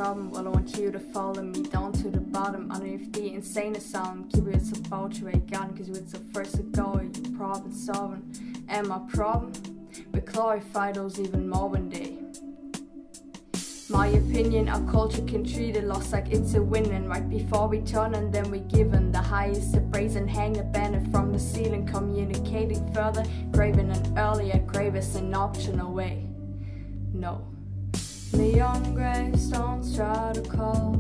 problem? Well, I want you to follow me down to the bottom, underneath the insane asylum. Keep it about your gun, cause it's the first to go, your problem solving. And my problem? We glorify those even more one day. My opinion, our culture can treat a loss like it's a win, and right before we turn and then we given the highest of praise and hang a banner from the ceiling, communicating further, craving an earlier grave is an optional way. No. Neon gravestones try to call.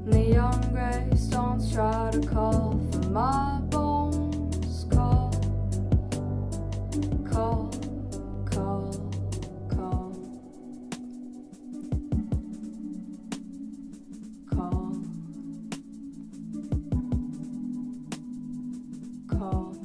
Neon gravestones try to call for my bones. Call, call, call, call, call, call.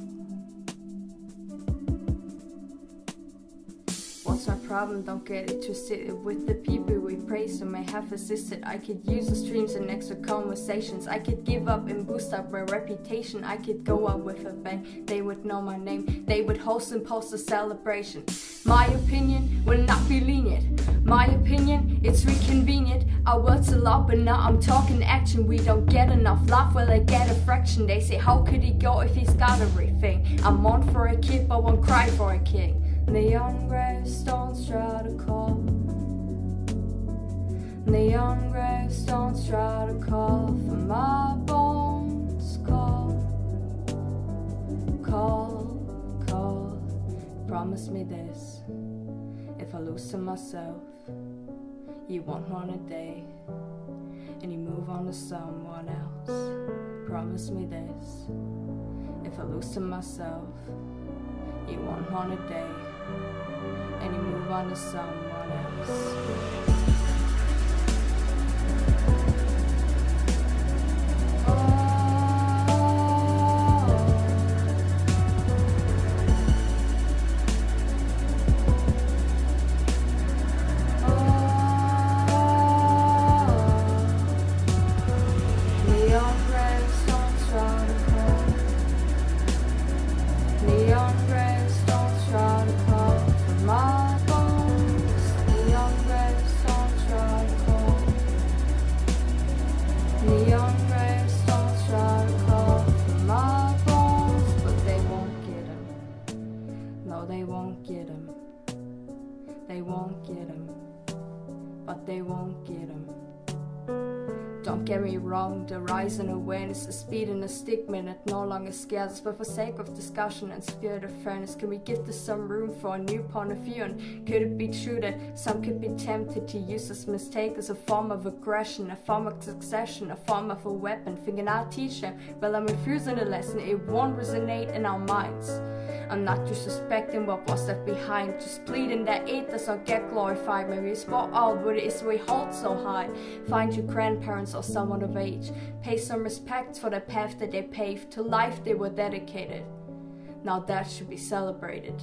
What's my problem? Don't get it twisted. With the people we praise who may have assisted, I could use the streams and extra conversations. I could give up and boost up my reputation. I could go out with a bang. They would know my name. They would host and post a celebration. My opinion will not be lenient. My opinion, it's reconvenient. Our words a lot, but now I'm talking action. We don't get enough love, well I get a fraction. They say how could he go if he's got everything? I'm mourn for a kid but won't cry for a king. Neon gravestones try to call. Neon gravestones try to call for my bones. Call, call, call. Promise me this. If I lose to myself, you want one a day, and you move on to someone else. Promise me this. If I lose to myself, you want one a day, and you move on to someone else. They won't get him. They won't get him. But they won't get him. Don't get me wrong, the rise in awareness, the speed and the stigma that no longer scares us. But for sake of discussion and spirit of fairness, can we give this some room for a new point of view? And could it be true that some could be tempted to use this mistake as a form of aggression, a form of succession, a form of a weapon? Thinking I'll teach them, well I'm refusing the lesson, it won't resonate in our minds. I'm not disrespecting what was left behind, just pleading that it does not get glorified. Maybe we spot out what it is we hold so high. Find your grandparents or someone of age. Pay some respect for the path that they paved, to life they were dedicated. Now that should be celebrated.